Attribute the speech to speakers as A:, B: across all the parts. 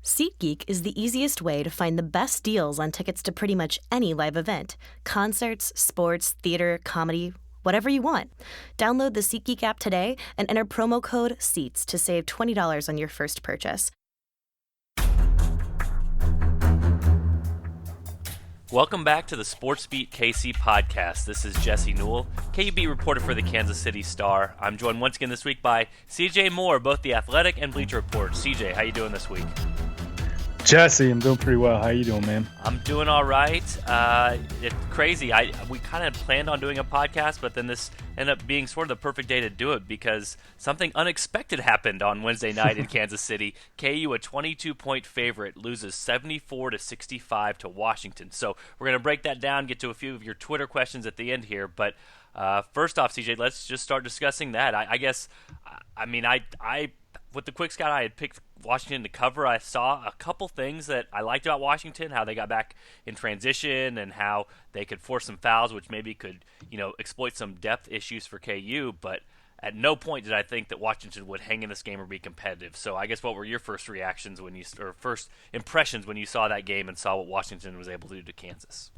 A: SeatGeek is the easiest way to find the best deals on tickets to pretty much any live event. Concerts, sports, theater, comedy, whatever you want. Download the SeatGeek app today and enter promo code SEATS to save $20 on your first purchase.
B: Welcome back to the Sports Beat KC podcast. This is Jesse Newell, KUB reporter for the Kansas City Star. I'm joined once again this week by CJ Moore, both The Athletic and Bleacher Report. CJ, how you doing this week?
C: Jesse, I'm doing pretty well. How you doing, man?
B: I'm doing all right. It's crazy. We kind of planned on doing a podcast, but then this ended up being sort of the perfect day to do it because something unexpected happened on Wednesday night in Kansas City. KU, a 22-point favorite, loses 74-65 to Washington. So we're going to break that down, get to a few of your Twitter questions at the end here. But first off, CJ, let's just start discussing that. With the quick scout, I had picked Washington to cover. I saw a couple things that I liked about Washington, how they got back in transition and how they could force some fouls, which maybe could, exploit some depth issues for KU. But at no point did I think that Washington would hang in this game or be competitive. So I guess what were your first reactions first impressions when you saw that game and saw what Washington was able to do to Kansas?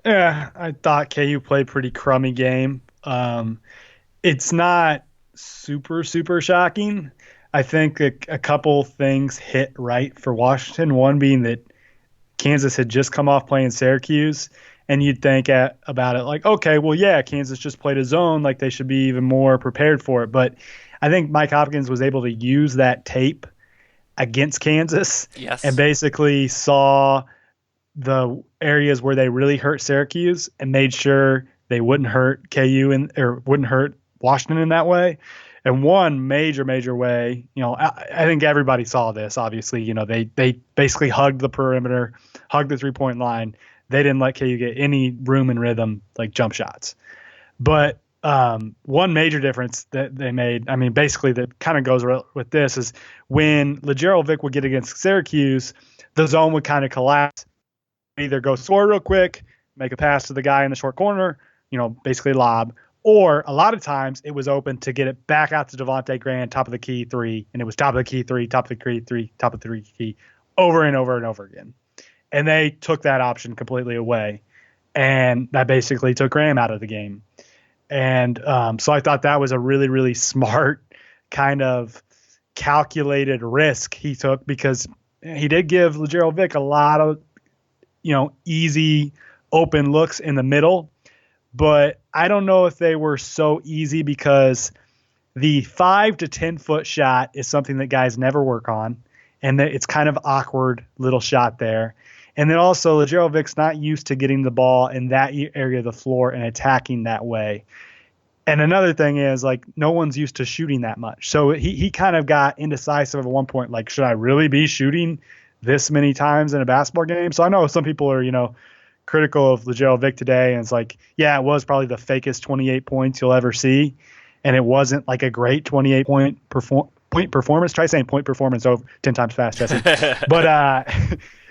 C: Yeah, I thought KU played pretty crummy game. It's not super shocking. I think a couple things hit right for Washington. One being that Kansas had just come off playing Syracuse, and you'd think about it like, okay, well, yeah, Kansas just played a zone, like they should be even more prepared for it. But I think Mike Hopkins was able to use that tape against Kansas,
B: yes,
C: and basically saw the areas where they really hurt Syracuse and made sure they wouldn't hurt KU or wouldn't hurt Washington in that way. And one major way, I think everybody saw this, obviously, they basically hugged the perimeter, hugged the 3-point line. They didn't let KU get any room and rhythm, like jump shots. But one major difference that they made, basically that kind of goes with this, is when Lagerald Vick would get against Syracuse, the zone would kind of collapse. Either go score real quick, make a pass to the guy in the short corner, basically lob, or a lot of times it was open to get it back out to Devontae Graham, top of the key three, and it was top of the key three, top of the key three, top of the key, over and over and over again. And they took that option completely away, and that basically took Graham out of the game. And so I thought that was a really, really smart kind of calculated risk he took, because he did give Lagerald Vick a lot of easy open looks in the middle. But I don't know if they were so easy, because the 5 to 10 foot shot is something that guys never work on. And that it's kind of awkward little shot there. And then also Lagerald Vick's not used to getting the ball in that area of the floor and attacking that way. And another thing is, like, no one's used to shooting that much. So he kind of got indecisive at one point, like, should I really be shooting this many times in a basketball game? So I know some people are, critical of Lagerald Vick today, and it's like, yeah, it was probably the fakest 28 points you'll ever see, and it wasn't like a great 28-point point performance. Try saying point performance over 10 times fast, Jesse. But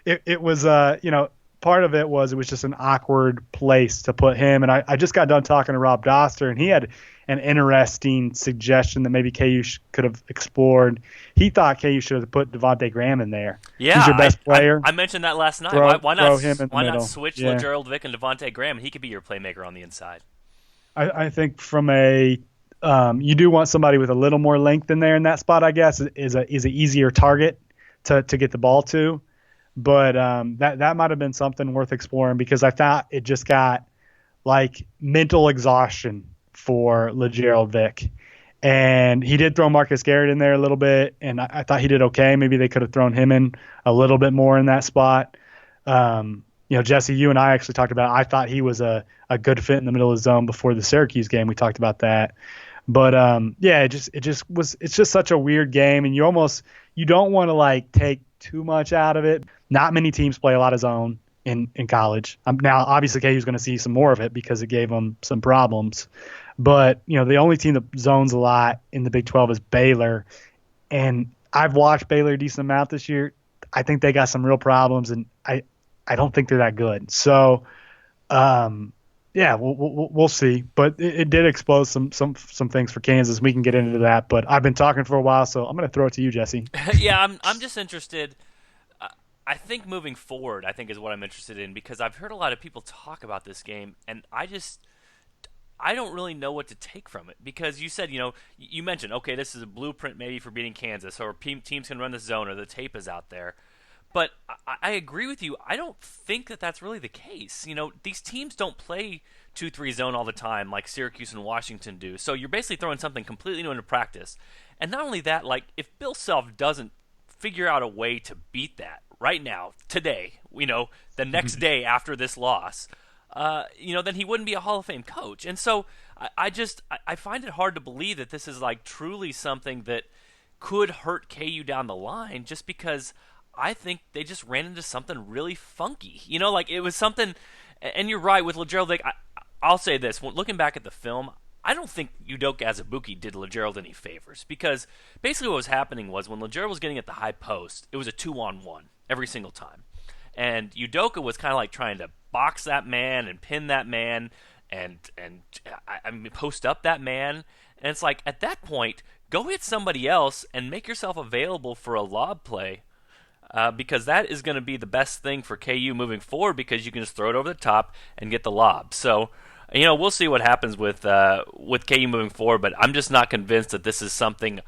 C: it was, part of it was just an awkward place to put him. And I just got done talking to Rob Doster, and he had an interesting suggestion that maybe KU could have explored. He thought KU should have put Devontae Graham in there.
B: Yeah,
C: he's your best player.
B: I mentioned that last night. Why not switch Lagerald Vick and Devontae Graham? He could be your playmaker on the inside.
C: I think from you do want somebody with a little more length in there in that spot, I guess, is an easier target to get the ball to. But that might have been something worth exploring, because I thought it just got like mental exhaustion for Lagerald Vick. And he did throw Marcus Garrett in there a little bit, and I thought he did okay. Maybe they could have thrown him in a little bit more in that spot. Jesse, you and I actually talked about it. I thought he was a good fit in the middle of the zone before the Syracuse game. We talked about that. But it's just such a weird game, and you don't want to like take too much out of it. Not many teams play a lot of zone in college. Now, obviously, KU's going to see some more of it because it gave them some problems. But, the only team that zones a lot in the Big 12 is Baylor. And I've watched Baylor a decent amount this year. I think they got some real problems, and I don't think they're that good. So Yeah, we'll see. But it did expose some things for Kansas. We can get into that. But I've been talking for a while, so I'm going to throw it to you, Jesse.
B: Yeah, I'm just interested. I think moving forward, I think is what I'm interested in because I've heard a lot of people talk about this game, and I don't really know what to take from it because you said, you mentioned, okay, this is a blueprint maybe for beating Kansas, or teams can run the zone, or the tape is out there. But I agree with you. I don't think that that's really the case. These teams don't play 2-3 zone all the time like Syracuse and Washington do. So you're basically throwing something completely new into practice. And not only that, like if Bill Self doesn't figure out a way to beat that right now, today, the next day after this loss, then he wouldn't be a Hall of Fame coach. And so I find it hard to believe that this is like truly something that could hurt KU down the line just because I think they just ran into something really funky. Like it was something, and you're right with LaGerald. Like I'll say this: looking back at the film, I don't think Udoka Azubuike did LaGerald any favors because basically what was happening was when LaGerald was getting at the high post, it was a 2-on-1 every single time, and Udoka was kind of like trying to box that man and pin that man and post up that man, and it's like at that point, go hit somebody else and make yourself available for a lob play. Because that is going to be the best thing for KU moving forward because you can just throw it over the top and get the lob. So, we'll see what happens with KU moving forward, but I'm just not convinced that this is something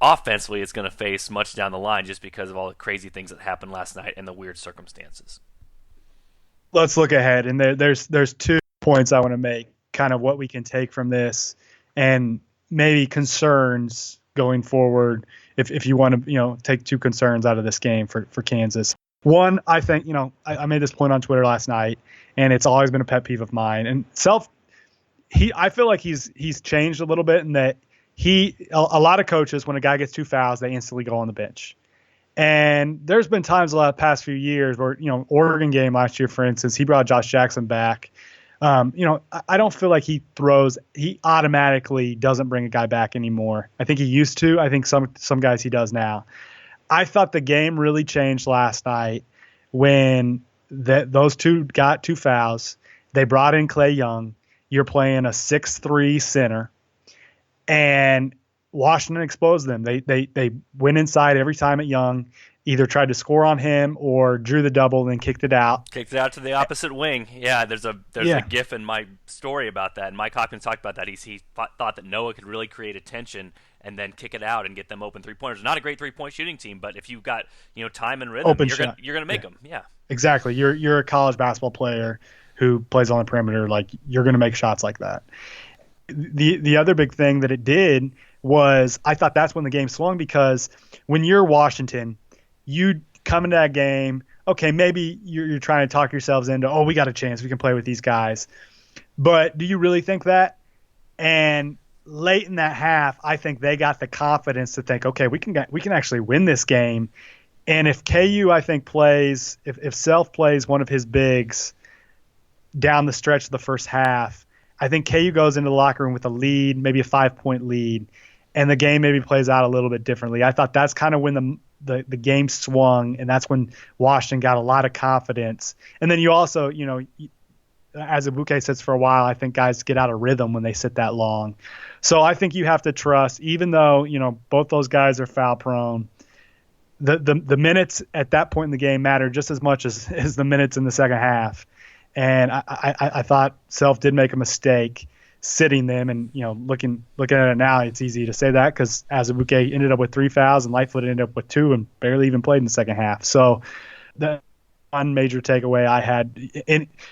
B: offensively it's going to face much down the line just because of all the crazy things that happened last night and the weird circumstances.
C: Let's look ahead, and there's 2 points I want to make, kind of what we can take from this and maybe concerns going forward if you want to take 2 concerns out of this game for Kansas. One, I think I made this point on Twitter last night, and it's always been a pet peeve of mine. And I feel like he's changed a little bit in that a lot of coaches, when a guy gets 2 fouls, they instantly go on the bench. And there's been times the past few years where Oregon game last year, for instance, he brought Josh Jackson back. I don't feel like he automatically doesn't bring a guy back anymore. I think he used to. I think some guys he does now. I thought the game really changed last night when those 2 got 2 fouls. They brought in Clay Young. You're playing a 6'3" center, and Washington exposed them. They went inside every time at Young. Either tried to score on him or drew the double and then kicked it out.
B: Kicked it out to the opposite wing. Yeah, there's a GIF in my story about that. And Mike Hopkins talked about that. He thought that Noah could really create attention and then kick it out and get them open 3-pointers. Not a great 3-point shooting team, but if you've got time and rhythm, you're going to make them. Yeah,
C: exactly. You're a college basketball player who plays on the perimeter. Like you're going to make shots like that. The other big thing that it did was I thought that's when the game swung because when you're Washington, you come into that game, okay, maybe you're trying to talk yourselves into, we got a chance, we can play with these guys. But do you really think that? And late in that half, I think they got the confidence to think, okay, we can actually win this game. And if KU, I think, plays, if Self plays one of his bigs down the stretch of the first half, I think KU goes into the locker room with a lead, maybe a 5-point lead, and the game maybe plays out a little bit differently. I thought that's kind of when the game swung, and that's when Washington got a lot of confidence. And then you also, as Azubuike sits for a while, I think guys get out of rhythm when they sit that long. So I think you have to trust, even though, both those guys are foul prone, the minutes at that point in the game matter just as much as the minutes in the second half. And I thought Self did make a mistake sitting them, and looking at it now, it's easy to say that because Azubuike ended up with 3 fouls and Lightfoot ended up with 2 and barely even played in the second half. So the one major takeaway I had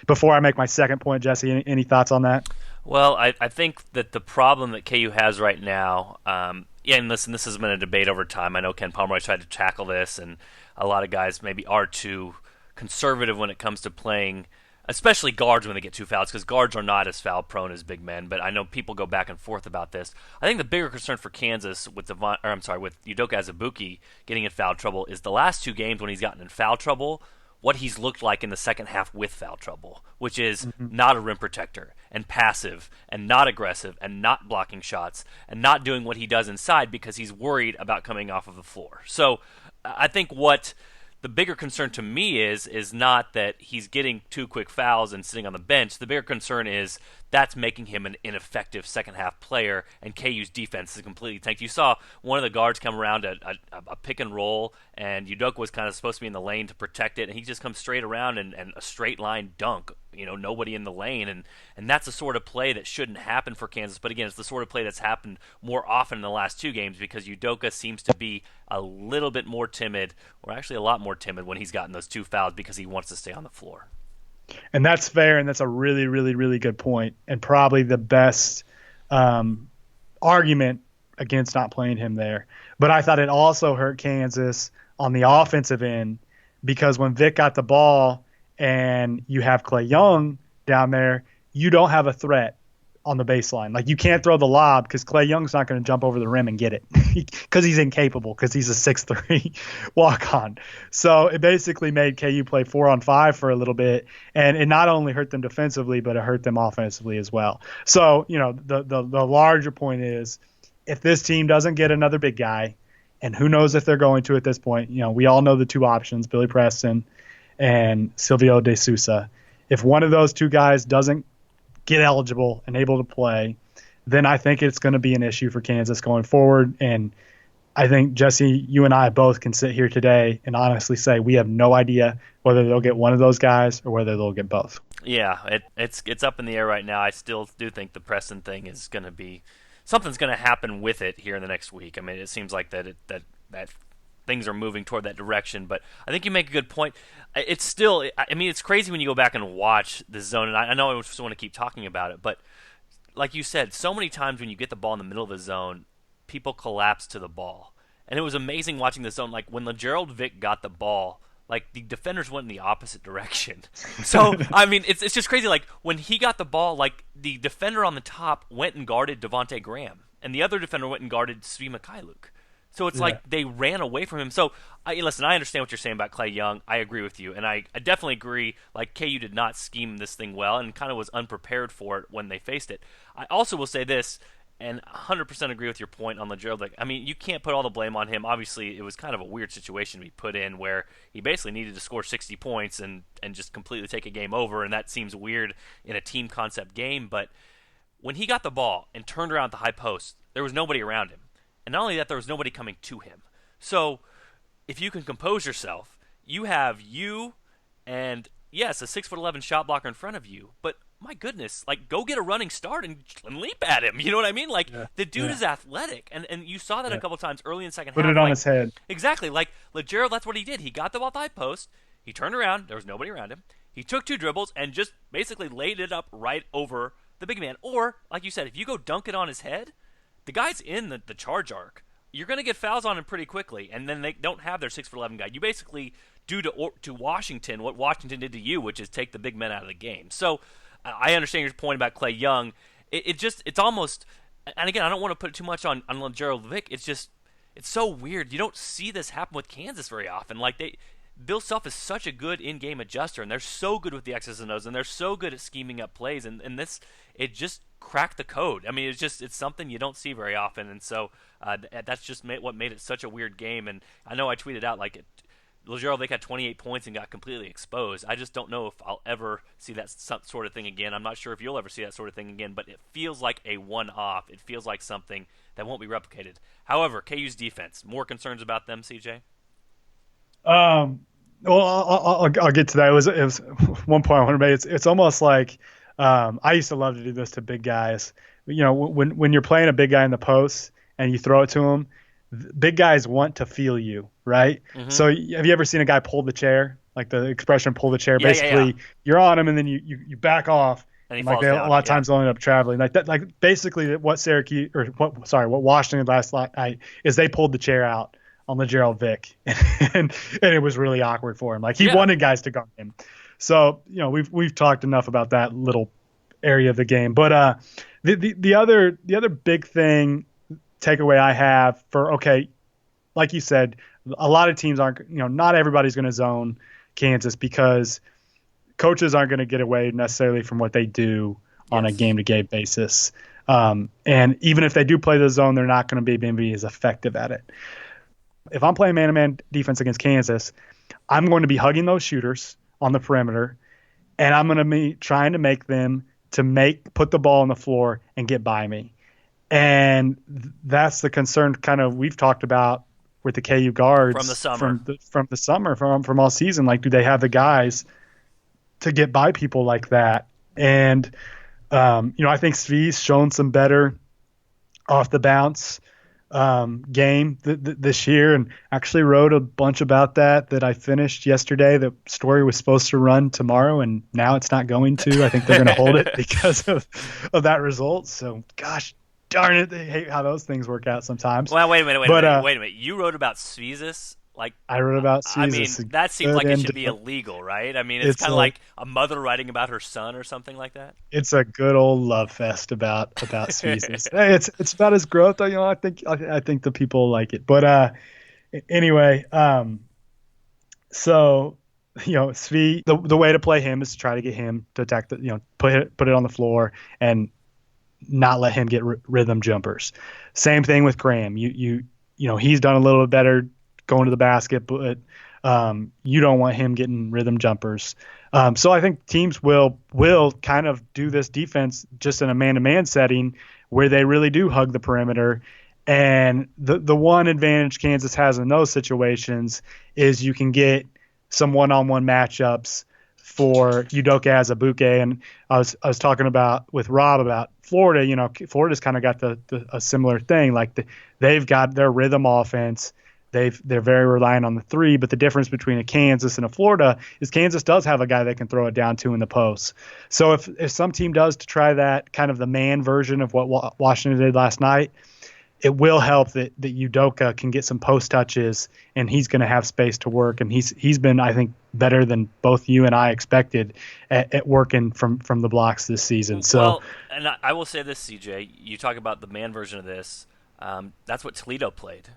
C: before I make my second point, Jesse, any thoughts on that?
B: Well, I think that the problem that KU has right now, and listen, this has been a debate over time. I know Ken Pomeroy tried to tackle this, and a lot of guys maybe are too conservative when it comes to playing, especially guards when they get 2 fouls, because guards are not as foul prone as big men. But I know people go back and forth about this. I think the bigger concern for Kansas with with Udoka Azubuike getting in foul trouble is the last 2 games when he's gotten in foul trouble, what he's looked like in the second half with foul trouble, which is not a rim protector and passive and not aggressive and not blocking shots and not doing what he does inside because he's worried about coming off of the floor. So I think what the bigger concern to me is not that he's getting 2 quick fouls and sitting on the bench. The bigger concern is that's making him an ineffective second-half player, and KU's defense is completely tanked. You saw one of the guards come around a pick and roll, and Udoka was kind of supposed to be in the lane to protect it, and he just comes straight around and a straight-line dunk. Nobody in the lane, and that's the sort of play that shouldn't happen for Kansas. But again, it's the sort of play that's happened more often in the last 2 games because Udoka seems to be a little bit more timid, or actually a lot more timid when he's gotten those 2 fouls because he wants to stay on the floor.
C: And that's fair, and that's a really, really, really good point, and probably the best argument against not playing him there. But I thought it also hurt Kansas on the offensive end because when Vic got the ball and you have Klay Young down there, you don't have a threat on the baseline. Like, you can't throw the lob because Klay Young's not going to jump over the rim and get it because he's incapable, because he's a 6'3" walk-on. So it basically made KU play 4-on-5 for a little bit, and it not only hurt them defensively, but it hurt them offensively as well. So, the larger point is, if this team doesn't get another big guy, and who knows if they're going to at this point, we all know the 2 options, Billy Preston and Silvio De Sousa. If one of those 2 guys doesn't get eligible and able to play, then I think it's going to be an issue for Kansas going forward. And I think, Jesse, you and I both can sit here today and honestly say we have no idea whether they'll get one of those guys or whether they'll get both.
B: Yeah, it's up in the air right now. I still do think the Preston thing is going to be – something's going to happen with it here in the next week. I mean, it seems like that things are moving toward that direction. But I think you make a good point. It's still, I mean, it's crazy when you go back and watch the zone, and I know I just want to keep talking about it, but like you said, so many times when you get the ball in the middle of the zone, people collapse to the ball. And it was amazing watching the zone. Like, when LaGerald Vick got the ball, like, the defenders went in the opposite direction. So, I mean, it's just crazy. Like, when he got the ball, like, the defender on the top went and guarded Devontae Graham, and the other defender went and guarded Svi Mikhailuk. So it's like they ran away from him. So, listen, I understand what you're saying about Klay Young. I agree with you. And I definitely agree, like, KU did not scheme this thing well and kind of was unprepared for it when they faced it. I also will say this, and 100% agree with your point on LaGerald. Like, I mean, you can't put all the blame on him. Obviously, it was kind of a weird situation to be put in where he basically needed to score 60 points and just completely take a game over, and that seems weird in a team concept game. But when he got the ball and turned around at the high post, there was nobody around him. And not only that, there was nobody coming to him. So if you can compose yourself, you have you and, yes, a 6'11" shot blocker in front of you, but my goodness, like, go get a running start and leap at him. You know what I mean? Like, the dude is athletic, and you saw that a couple times early in the second half.
C: Put it on his head.
B: Exactly. Like, LaGerald, that's what he did. He got the ball at the high post. He turned around. There was nobody around him. He took 2 dribbles and just basically laid it up right over the big man. Or, like you said, if you go dunk it on his head, the guy's in the charge arc. You're going to get fouls on him pretty quickly, and then they don't have their 6'11" guy. You basically do to Washington what Washington did to you, which is take the big men out of the game. So I understand your point about Klay Young. It's almost, and again, I don't want to put too much on LaGerald Vick. It's so weird. You don't see this happen with Kansas very often. Like, Bill Self is such a good in-game adjuster, and they're so good with the X's and O's, and they're so good at scheming up plays, and this, it just cracked the code. I mean, it's something you don't see very often, and so that's just what made it such a weird game. And I know I tweeted out, like, LaGerald Vick had 28 points and got completely exposed. I just don't know if I'll ever see that sort of thing again. I'm not sure if you'll ever see that sort of thing again, but it feels like a one-off. It feels like something that won't be replicated. However, KU's defense, more concerns about them, CJ?
C: Well, I'll get to that. It was one point I want to make. It's almost like I used to love to do this to big guys. When you're playing a big guy in the post and you throw it to him, big guys want to feel you, right? Mm-hmm. So have you ever seen a guy pull the chair? Like the expression "pull the chair." Basically, you're on him and then you back off.
B: And he
C: falls
B: down,
C: a lot of times they'll end up traveling like that. Like basically, what Washington last night is they pulled the chair out on LaGerald Vick, and it was really awkward for him. Like, he wanted guys to guard him. So, we've talked enough about that little area of the game. But the other big takeaway I have like you said, a lot of teams aren't, not everybody's going to zone Kansas because coaches aren't going to get away necessarily from what they do on a game-to-game basis. And even if they do play the zone, they're not going to be maybe as effective at it. If I'm playing man-to-man defense against Kansas, I'm going to be hugging those shooters on the perimeter, and I'm going to be trying to make them put the ball on the floor and get by me. And that's the concern kind of we've talked about with the KU guards
B: from the summer,
C: from all season. Like, do they have the guys to get by people like that? And, I think Svi's shown some better off the bounce game this year, and actually wrote a bunch about that I finished yesterday. The story was supposed to run tomorrow, and now it's not going to. I think they're going to hold it because of that result. So, gosh darn it, they hate how those things work out sometimes.
B: Well, wait a minute. You wrote about Svizus? Like,
C: I wrote about Svizus.
B: I mean, that seems like it should be illegal, right? I mean, it's kind of like a mother writing about her son or something like that.
C: It's a good old love fest about Svizus. Hey, it's about his growth. I think the people like it. But anyway, so Svi, the way to play him is to try to get him to attack put it on the floor and not let him get rhythm jumpers. Same thing with Graham. He's done a little bit better going to the basket, but you don't want him getting rhythm jumpers. So I think teams will kind of do this defense just in a man-to-man setting where they really do hug the perimeter. And the one advantage Kansas has in those situations is you can get some one-on-one matchups for Udoka Azubuike. And I was talking with Rob about Florida. Florida's kind of got a similar thing. Like they've got their rhythm offense. They're very reliant on the three, but the difference between a Kansas and a Florida is Kansas does have a guy they can throw it down to in the post. So if some team does to try that kind of the man version of what Washington did last night, it will help that Udoka can get some post touches and he's going to have space to work. And he's been, I think, better than both you and I expected at working from the blocks this season. So,
B: well, and I will say this, CJ, you talk about the man version of this. That's what Toledo played.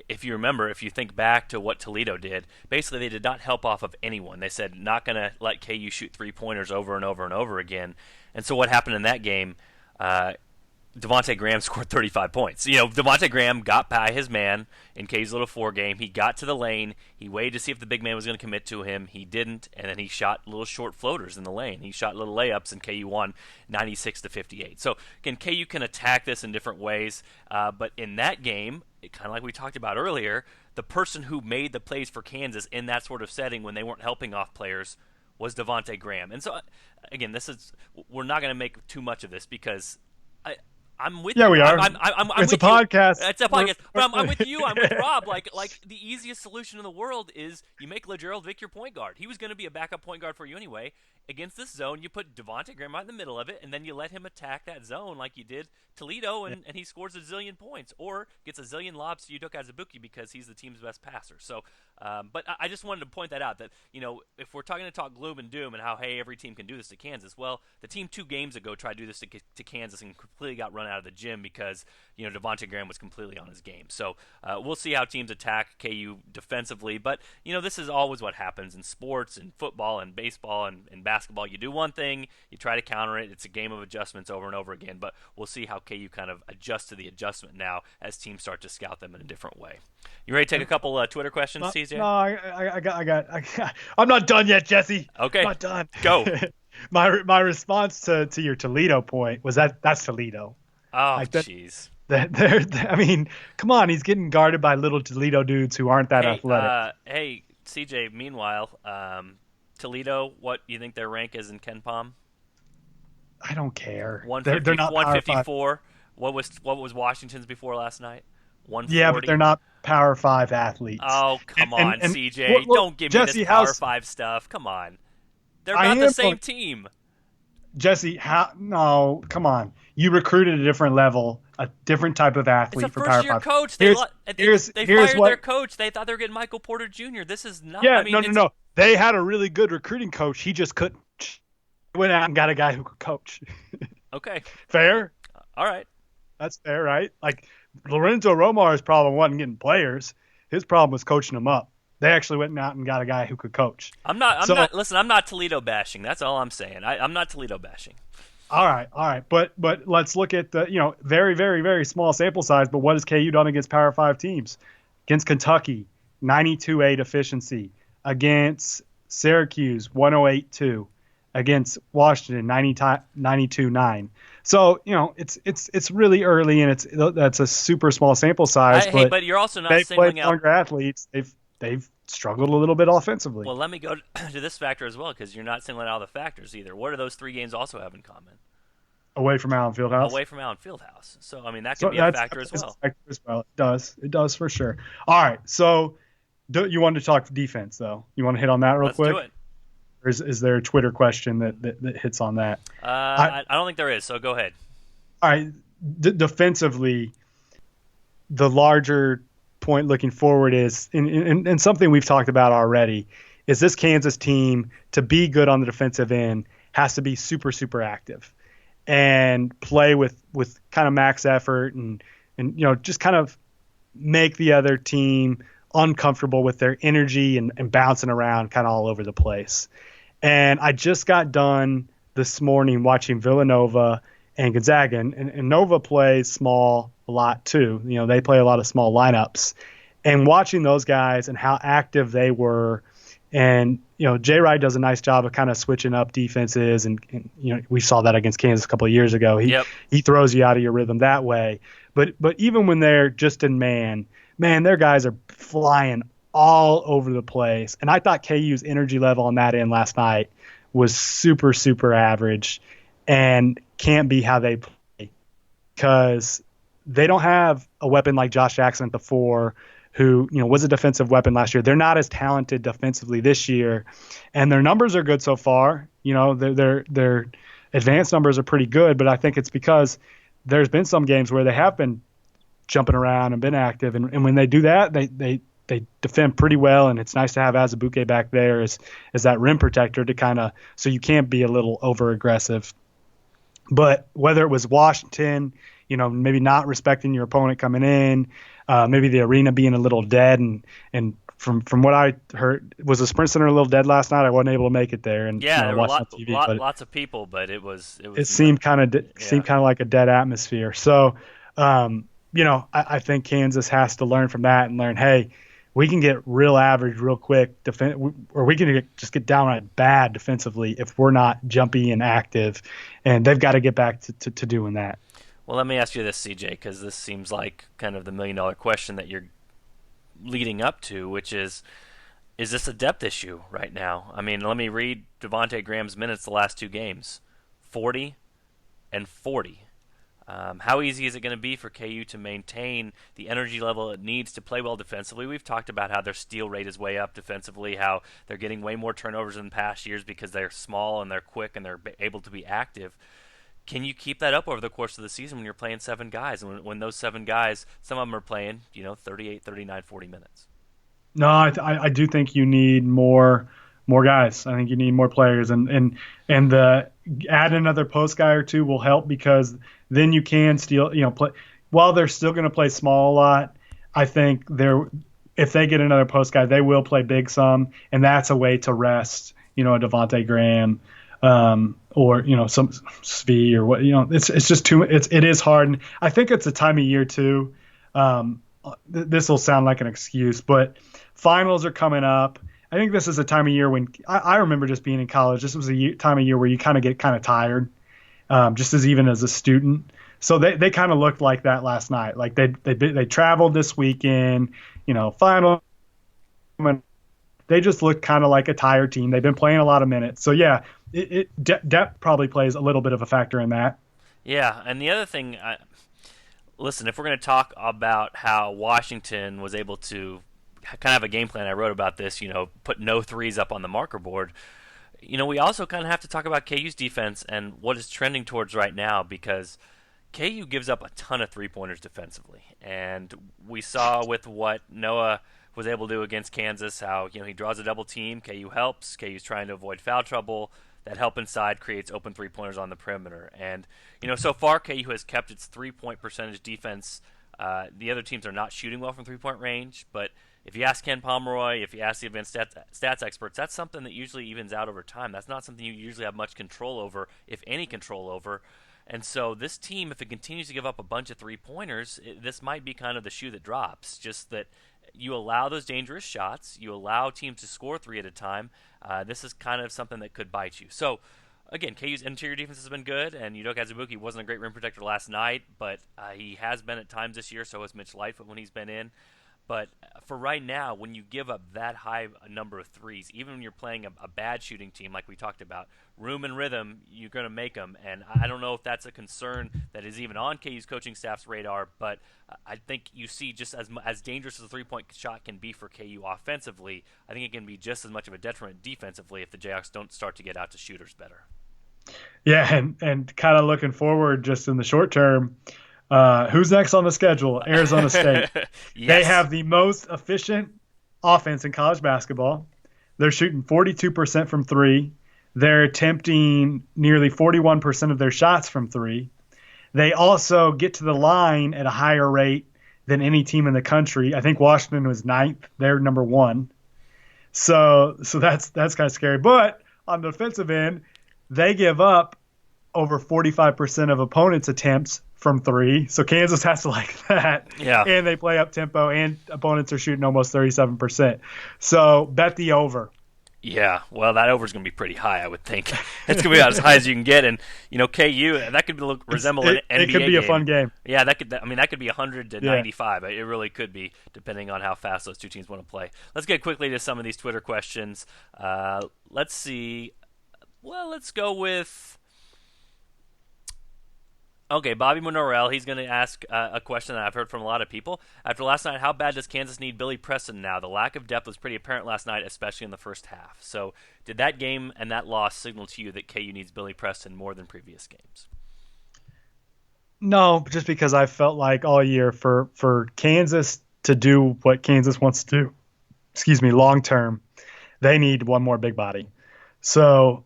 B: If you remember, if you think back to what Toledo did, basically they did not help off of anyone. They said not going to let KU shoot three-pointers over and over and over again. And so what happened in that game, Devontae Graham scored 35 points. Devontae Graham got by his man in KU's little 4 game. He got to the lane. He waited to see if the big man was going to commit to him. He didn't, and then he shot little short floaters in the lane. He shot little layups, and KU won 96-58. So, again, KU can attack this in different ways, but in that game, kind of like we talked about earlier, the person who made the plays for Kansas in that sort of setting when they weren't helping off players was Devontae Graham. And so, again, we're not going to make too much of this because I'm with you.
C: Yeah, we are. It's a podcast.
B: It's a podcast. But I'm with you. I'm with Rob. Like the easiest solution in the world is you make LaGerald Vick your point guard. He was going to be a backup point guard for you anyway. Against this zone, you put Devontae Graham right in the middle of it, and then you let him attack that zone like you did Toledo, and he scores a zillion points or gets a zillion lobs to Udoka Azubuike because he's the team's best passer. So, but I just wanted to point that out that, if we're talking to talk gloom and doom and how, hey, every team can do this to Kansas, well, the team 2 games ago tried to do this to Kansas and completely got run out of the gym because, Devontae Graham was completely on his game. So we'll see how teams attack KU defensively. But, this is always what happens in sports and football and baseball and basketball. You do one thing, you try to counter it. It's a game of adjustments over and over again. But we'll see how KU kind of adjusts to the adjustment now as teams start to scout them in a different way. You ready to take a couple Twitter questions, CJ?
C: No, I got. I'm not done yet, Jesse.
B: Okay.
C: I'm not done.
B: Go.
C: My response to your Toledo point was that's Toledo.
B: Oh, jeez.
C: I mean, come on, he's getting guarded by little Toledo dudes who aren't that athletic.
B: Hey, CJ, meanwhile, Toledo, what do you think their rank is in KenPom?
C: I don't care.
B: They're not 154. What was Washington's before last night? 140.
C: Yeah, but they're not Power 5 athletes.
B: Oh, come on, CJ. Don't give me this Power 5 stuff. Come on. They're not the same team.
C: Jesse, no, come on. You recruited a different level, a different type of athlete for Power 5.
B: It's a first-year coach. They fired their coach. They thought they were getting Michael Porter Jr. This is not.
C: Yeah, no. They had a really good recruiting coach. He just couldn't. Went out and got a guy who could coach.
B: Okay.
C: Fair?
B: All right.
C: That's fair, right? Like, Lorenzo Romar's problem wasn't getting players. His problem was coaching them up. They actually went out and got a guy who could coach.
B: I'm not Toledo bashing. That's all I'm saying. I'm not Toledo bashing.
C: All right. But let's look at the, very, very, very small sample size, but what has KU done against Power 5 teams? Against Kentucky, 92.8 efficiency. against Syracuse 108-2, against Washington 92-9. So, it's really early, and that's a super small sample size,
B: but you're also not
C: they
B: singling
C: play
B: out
C: younger athletes. They've struggled a little bit offensively.
B: Well, let me go to this factor as well, because you're not singling out the factors either. What do those three games also have in common?
C: Away from Allen Fieldhouse.
B: Away from Allen Fieldhouse. So, I mean, that could be a factor as well.
C: It does. It does for sure. All right. So, you wanted to talk defense, though. You want to hit on that real quick?
B: Let's do it.
C: Or is there a Twitter question that hits on that?
B: I don't think there is, so go ahead.
C: All right. Defensively, the larger point looking forward is, and something we've talked about already, is this Kansas team, to be good on the defensive end, has to be super, super active and play with kind of max effort and just kind of make the other team uncomfortable with their energy and bouncing around kind of all over the place. And I just got done this morning watching Villanova and Gonzaga, and Nova plays small a lot too. They play a lot of small lineups, and watching those guys and how active they were. And, Jay Wright does a nice job of kind of switching up defenses. And we saw that against Kansas a couple of years ago. He throws you out of your rhythm that way. But even when they're just in man, their guys are flying all over the place. And I thought KU's energy level on that end last night was super, super average and can't be how they play, because they don't have a weapon like Josh Jackson at the 4, who was a defensive weapon last year. They're not as talented defensively this year, and their numbers are good so far. Their advanced numbers are pretty good, but I think it's because there's been some games where they have been jumping around and been active, and when they do that, they defend pretty well, and it's nice to have Azubuike back there as that rim protector to kind of, so you can't be a little over aggressive. But whether it was Washington, maybe not respecting your opponent coming in, maybe the arena being a little dead, and from what I heard, was the Sprint Center a little dead last night? I wasn't able to make it there, and
B: there were
C: lots
B: of people, but it
C: seemed kind of like a dead atmosphere. So, I think Kansas has to learn from that and learn, hey, we can get real average real quick, or we can just get downright bad defensively if we're not jumpy and active, and they've got to get back to doing that.
B: Well, let me ask you this, CJ, because this seems like kind of the million-dollar question that you're leading up to, which is this a depth issue right now? I mean, let me read Devontae Graham's minutes the last two games, 40 and 40. How easy is it going to be for KU to maintain the energy level it needs to play well defensively? We've talked about how their steal rate is way up defensively, how they're getting way more turnovers in past years because they're small and they're quick and they're able to be active. Can you keep that up over the course of the season when you're playing 7 guys? And when those 7 guys, some of them are playing, 38, 39, 40 minutes.
C: No, I do think you need more guys. I think you need more players, and add another post guy or two will help, because then you can play while they're still going to play small a lot. I think if they get another post guy, they will play big some, and that's a way to rest, a Devontae Graham, or some Svi or what. It's just too. It is hard. And I think it's a time of year too. This will sound like an excuse, but finals are coming up. I think this is a time of year when I remember just being in college. This was a time of year where you kind of get kind of tired, just even as a student. So they kind of looked like that last night. Like they traveled this weekend, final. They just looked kind of like a tired team. They've been playing a lot of minutes. So yeah, depth probably plays a little bit of a factor in that.
B: Yeah, and the other thing, listen, if we're going to talk about how Washington was able to kind of have a game plan, I wrote about this, put no threes up on the marker board. We also kind of have to talk about KU's defense and what is trending towards right now, because KU gives up a ton of three-pointers defensively. And we saw with what Noah was able to do against Kansas, how he draws a double team, KU helps, KU's trying to avoid foul trouble. That help inside creates open three-pointers on the perimeter. And, so far KU has kept its three-point percentage defense. The other teams are not shooting well from three-point range, but if you ask Ken Pomeroy, if you ask the advanced stats experts, that's something that usually evens out over time. That's not something you usually have much control over, if any control over. And so this team, if it continues to give up a bunch of three-pointers, this might be kind of the shoe that drops. Just that you allow those dangerous shots. You allow teams to score 3 at a time. This is kind of something that could bite you. So, again, KU's interior defense has been good, and Udoka Azubuike wasn't a great rim protector last night, but he has been at times this year, so has Mitch Lightfoot when he's been in. But for right now, when you give up that high a number of threes, even when you're playing a bad shooting team like we talked about, room and rhythm, you're going to make them. And I don't know if that's a concern that is even on KU's coaching staff's radar, but I think you see just as dangerous as a three-point shot can be for KU offensively, I think it can be just as much of a detriment defensively if the Jayhawks don't start to get out to shooters better.
C: Yeah, and kind of looking forward just in the short term, who's next on the schedule? Arizona State.
B: Yes.
C: They have the most efficient offense in college basketball. They're shooting 42% from three. They're attempting nearly 41% of their shots from three. They also get to the line at a higher rate than any team in the country. I think Washington was 9th. They're number 1. So that's kind of scary. But on the defensive end, they give up over 45% of opponents' attempts from three. So Kansas has to like that.
B: Yeah.
C: And they play up tempo, and opponents are shooting almost 37%. So bet the over.
B: Yeah, well, that over is going to be pretty high, I would think. It's going to be about as high as you can get, and KU, that could resemble an NBA game.
C: It could be a fun game.
B: Yeah, that could be 100 to 95. It really could be, depending on how fast those two teams want to play. Let's get quickly to some of these Twitter questions. Let's see. Well, let's go with. Okay, Bobby Monorel, he's going to ask a question that I've heard from a lot of people. After last night, how bad does Kansas need Billy Preston now? The lack of depth was pretty apparent last night, especially in the first half. So did that game and that loss signal to you that KU needs Billy Preston more than previous games?
C: No, just because I felt like all year for Kansas to do what Kansas wants to do, long term, they need one more big body. So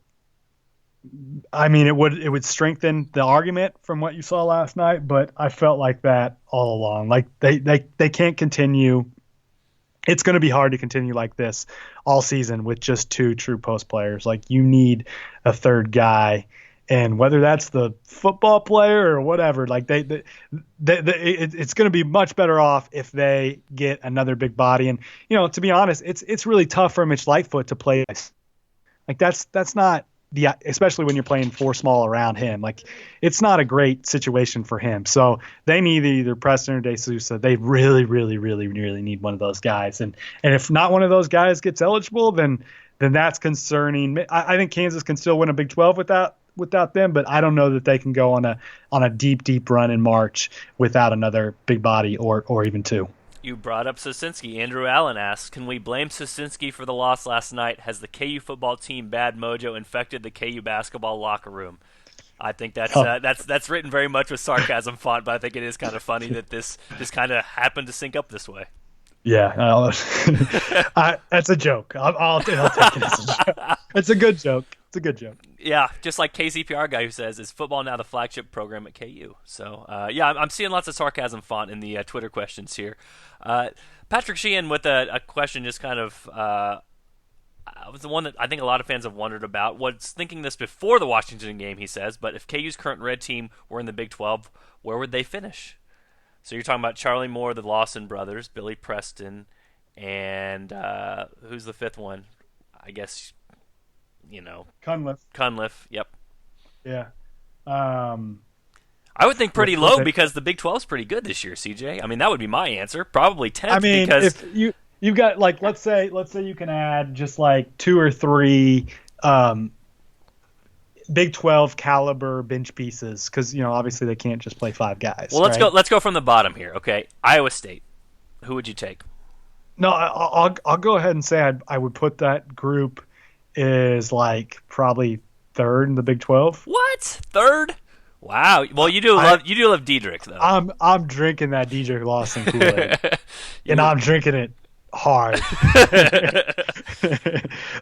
C: I mean, it would strengthen the argument from what you saw last night, but I felt like that all along. Like they can't continue. It's going to be hard to continue like this all season with just two true post players. Like you need a third guy, and whether that's the football player or whatever, like it's going to be much better off if they get another big body. And to be honest, it's really tough for Mitch Lightfoot to play. Like that's not. Especially when you're playing four small around him, like it's not a great situation for him. So they need either Preston or De Sousa. They really, really, really, really need one of those guys. And if not one of those guys gets eligible, then that's concerning. I think Kansas can still win a Big 12 without them, but I don't know that they can go on a deep run in March without another big body or even two.
B: You brought up Sosinski. Andrew Allen asks, can we blame Sosinski for the loss last night? Has the KU football team bad mojo infected the KU basketball locker room? I think that's written very much with sarcasm font, but I think it is kind of funny that this kind of happened to sync up this way.
C: Yeah, that's a joke. I'll take it as a joke. It's a good joke. It's a good joke.
B: Yeah, just like KCPR guy who says, is football now the flagship program at KU? So, I'm seeing lots of sarcasm font in the Twitter questions here. Patrick Sheehan with a question just kind of was the one that I think a lot of fans have wondered about. Was thinking this before the Washington game, he says, but if KU's current red team were in the Big 12, where would they finish? So you're talking about Charlie Moore, the Lawson brothers, Billy Preston, and who's the fifth one? I guess, Cunliffe, yep.
C: Yeah.
B: I would think pretty low because the Big 12's pretty good this year, CJ. I mean, that would be my answer. Probably 10th.
C: I mean,
B: because
C: if you've got like let's say you can add just like 2 or 3 Big 12 caliber bench pieces because obviously they can't just play 5 guys.
B: Well, let's go from the bottom here. Okay, Iowa State. Who would you take?
C: No, I'll go ahead and say I would put that group is like probably 3rd in the Big 12.
B: What? 3rd? Wow. Well, you do love Diedrich though.
C: I'm drinking that Diedrich Lawson Kool-Aid, and I'm drinking it hard.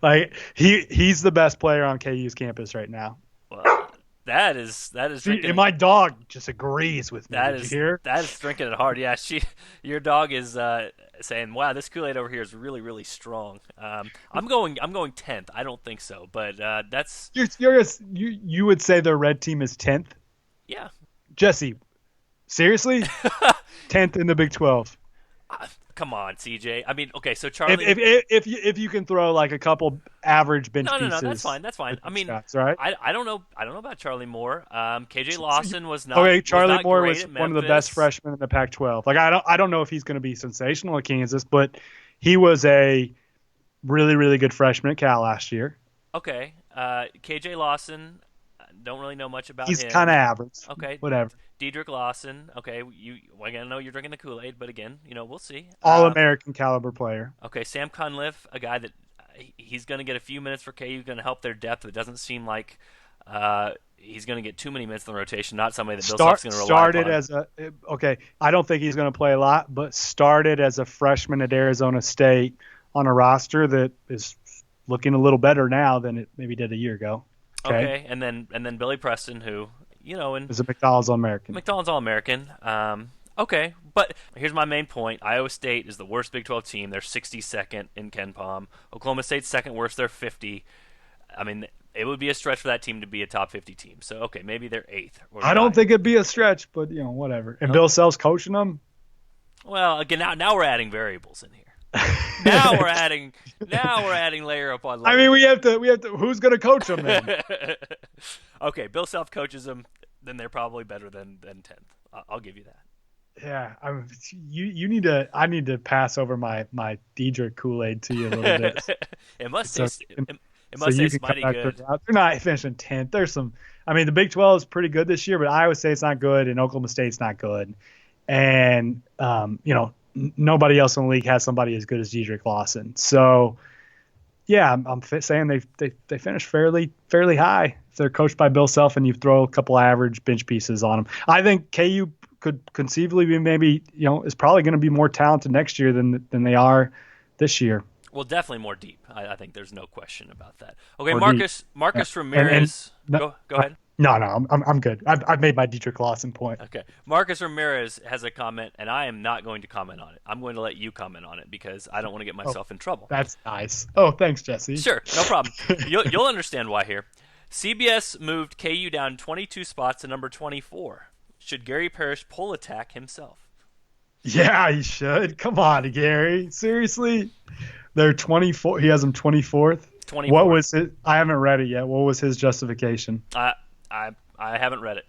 C: Like he's the best player on KU's campus right now.
B: Well, that is drinking.
C: And my dog just agrees with me. Did you hear?
B: That is drinking it hard. Yeah, your dog is saying, "Wow, this Kool-Aid over here is really, really strong." I'm going 10th. I don't think so, but that's
C: you would say the red team is 10th.
B: Yeah.
C: Jesse, seriously? 10th in the Big 12.
B: Come on, CJ. I mean, okay, so Charlie.
C: If you can throw like a couple average bench
B: No,
C: pieces.
B: that's fine. That's fine. I mean,
C: shots, right?
B: I don't know. I don't know about Charlie Moore. KJ Lawson was not.
C: Okay, Charlie
B: was not
C: Moore
B: great
C: was
B: at
C: one of the
B: Memphis.
C: best freshmen in the Pac-12. Like I don't know if he's going to be sensational at Kansas, but he was a really, really good freshman at Cal last year.
B: Okay, KJ Lawson. Don't really know much about him.
C: He's kind of average.
B: Okay,
C: whatever.
B: Dedrick Lawson. Okay, I know you're drinking the Kool-Aid, but again, we'll see.
C: All-American caliber player.
B: Okay, Sam Cunliffe, a guy that he's going to get a few minutes for KU, going to help their depth. It doesn't seem like he's going to get too many minutes in the rotation. Not somebody that Bill Self's going to rely upon.
C: Okay, I don't think he's going to play a lot, but started as a freshman at Arizona State on a roster that is looking a little better now than it maybe did a year ago.
B: Okay, and then Billy Preston, who
C: is a McDonald's All-American.
B: McDonald's All-American. Okay, but here's my main point. Iowa State is the worst Big 12 team. They're 62nd in KenPom. Oklahoma State's second worst. They're 50. I mean, it would be a stretch for that team to be a top 50 team. So, okay, maybe they're 8th.
C: I don't think it'd be a stretch, but, whatever. And Bill Self's coaching them?
B: Well, again, now we're adding variables in here. Now we're adding layer upon layer.
C: I mean, we have to. Who's going to coach them then?
B: Okay, Bill Self coaches them, then they're probably better than 10th. I'll give you that.
C: Yeah, you need to. I need to pass over my Dedrick Kool-Aid to you a little bit.
B: It must
C: so,
B: taste. It must taste mighty good.
C: They're not finishing 10th. There's some. I mean, the Big 12 is pretty good this year, but Iowa State's not good, and Oklahoma State's not good, and nobody else in the league has somebody as good as Dedrick Lawson. So, yeah, I'm saying they finish fairly high. If they're coached by Bill Self and you throw a couple average bench pieces on them, I think KU could conceivably be is probably going to be more talented next year than they are this year.
B: Well, definitely more deep. I think there's no question about that. Okay,
C: more
B: Marcus Ramirez. Go ahead.
C: No, I'm good. I've made my Dedrick Lawson point.
B: Okay. Marcus Ramirez has a comment, and I am not going to comment on it. I'm going to let you comment on it because I don't want to get myself in trouble.
C: That's nice. Oh, thanks, Jesse.
B: Sure, no problem. You'll understand why here. CBS moved KU down 22 spots to number 24. Should Gary Parrish pull attack himself?
C: Yeah, he should. Come on, Gary. Seriously? They're 24. He has them 24th.
B: 24th.
C: What was it? I haven't read it yet. What was his justification?
B: I haven't read it.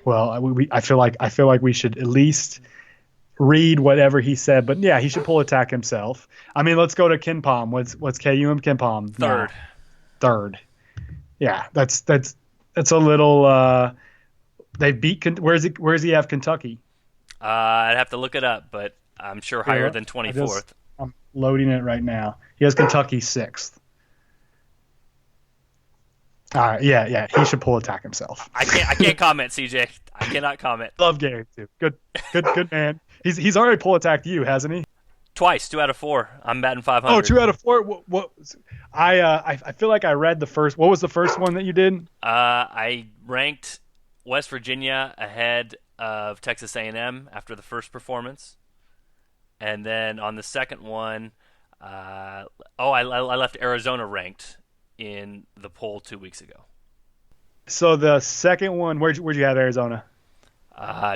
C: Well, I feel like we should at least read whatever he said. But yeah, he should pull attack himself. I mean, let's go to KenPom. What's KU and KenPom? Third. Yeah, that's a little. They beat. Where's he have Kentucky?
B: I'd have to look it up, but I'm sure higher than 24th.
C: I'm loading it right now. He has Kentucky 6th. All right, yeah, he should pull attack himself.
B: I can't comment, CJ. I cannot comment.
C: Love Gary too. Good man. He's already pull attacked you, hasn't he?
B: Twice, 2 out of 4. I'm batting 500.
C: Oh, 2 out of 4. What? I feel like I read the first. What was the first one that you did?
B: I ranked West Virginia ahead of Texas A&M after the first performance, and then on the second one, I left Arizona ranked in the poll 2 weeks ago.
C: So the second one, where'd you have Arizona?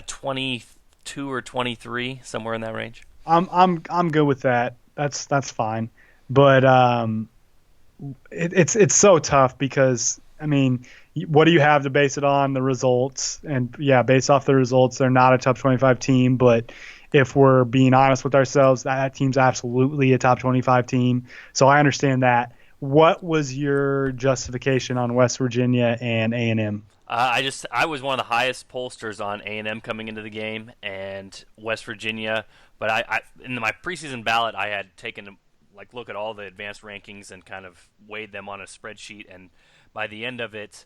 B: 22 or 23, somewhere in that range.
C: I'm good with that. That's fine. But it's so tough because I mean, what do you have to base it on? The results. And yeah, based off the results, they're not a top 25 team, but if we're being honest with ourselves, that team's absolutely a top 25 team. So I understand that. What was your justification on West Virginia and A&M?
B: I was one of the highest pollsters on A&M coming into the game and West Virginia, but I in my preseason ballot I had taken a look at all the advanced rankings and kind of weighed them on a spreadsheet, and by the end of it,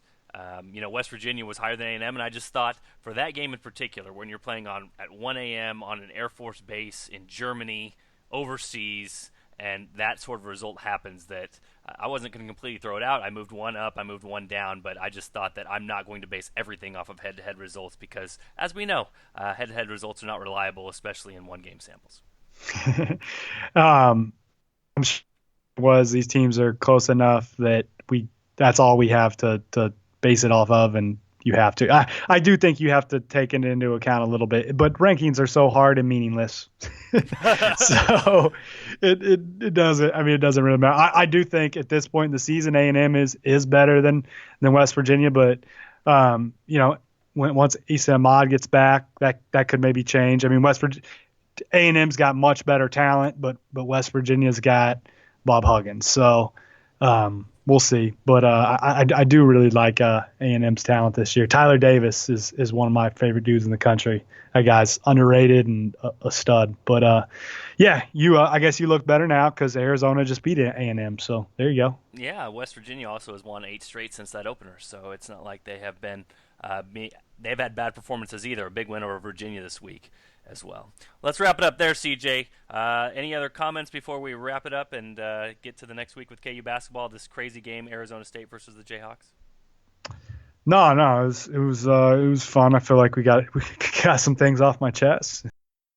B: West Virginia was higher than A&M, and I just thought for that game in particular, when you're playing at 1 a.m. on an Air Force base in Germany, overseas, and that sort of result happens, that I wasn't going to completely throw it out. I moved one up, I moved one down, but I just thought that I'm not going to base everything off of head-to-head results because, as we know, head-to-head results are not reliable, especially in one-game samples.
C: I'm sure these teams are close enough that that's all we have to base it off of, and you have to. I do think you have to take it into account a little bit, but rankings are so hard and meaningless. So it doesn't. I mean, it doesn't really matter. I do think at this point in the season, A&M is better than West Virginia, but once Issa Ahmad gets back, that could maybe change. I mean, A&M's got much better talent, but West Virginia's got Bob Huggins. So we'll see. But I do really like A&M's talent this year. Tyler Davis is one of my favorite dudes in the country. That guy's underrated and a stud. But I guess you look better now because Arizona just beat A&M. So there you go.
B: Yeah, West Virginia also has won 8 straight since that opener. So it's not like they have been they've had bad performances either. A big win over Virginia this week as well. Let's wrap it up there, CJ. Any other comments before we wrap it up and get to the next week with KU basketball? This crazy game, Arizona State versus the Jayhawks.
C: No, it was fun. I feel like we got some things off my chest.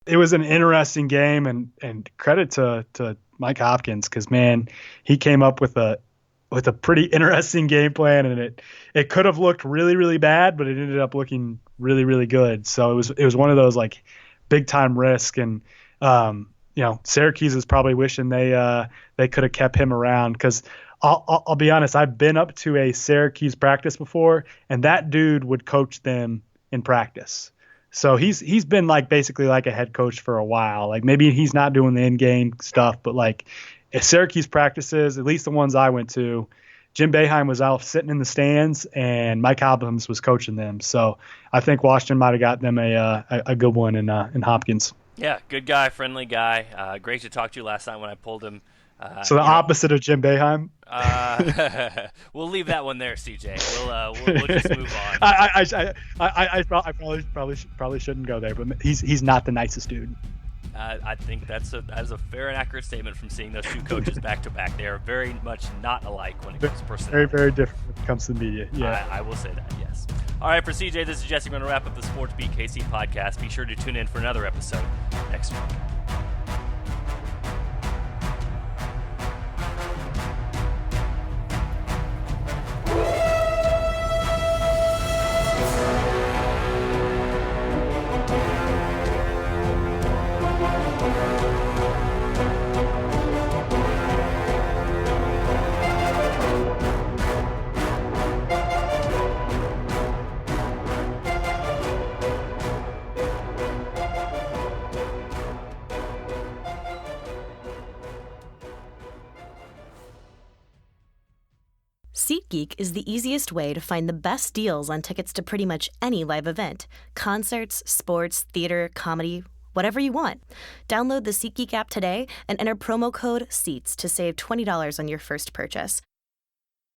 C: It was an interesting game, and credit to Mike Hopkins because man, he came up with a pretty interesting game plan, and it could have looked really, really bad, but it ended up looking really, really good. So it was one of those like big time risk, and Syracuse is probably wishing they could have kept him around because I'll be honest, I've been up to a Syracuse practice before, and that dude would coach them in practice. So he's been like basically like a head coach for a while. Like maybe he's not doing the in-game stuff, but like at Syracuse practices, at least the ones I went to, Jim Boeheim was out sitting in the stands, and Mike Hopkins was coaching them. So I think Washington might have got them a good one in Hopkins.
B: Yeah, good guy, friendly guy. Great to talk to you last night when I pulled him.
C: So the opposite of Jim Boeheim.
B: We'll leave that one there, CJ. We'll just move on.
C: I probably shouldn't go there, but he's not the nicest dude.
B: I think that is a fair and accurate statement from seeing those two coaches back to back. They are very much not alike when it comes to personality.
C: Very, very different when it comes to the media. Yeah,
B: I will say that. Yes. All right, for CJ, this is Jesse. We're going to wrap up the Sports Beat KC podcast. Be sure to tune in for another episode next week.
A: SeatGeek is the easiest way to find the best deals on tickets to pretty much any live event. Concerts, sports, theater, comedy, whatever you want. Download the SeatGeek app today and enter promo code SEATS to save $20 on your first purchase.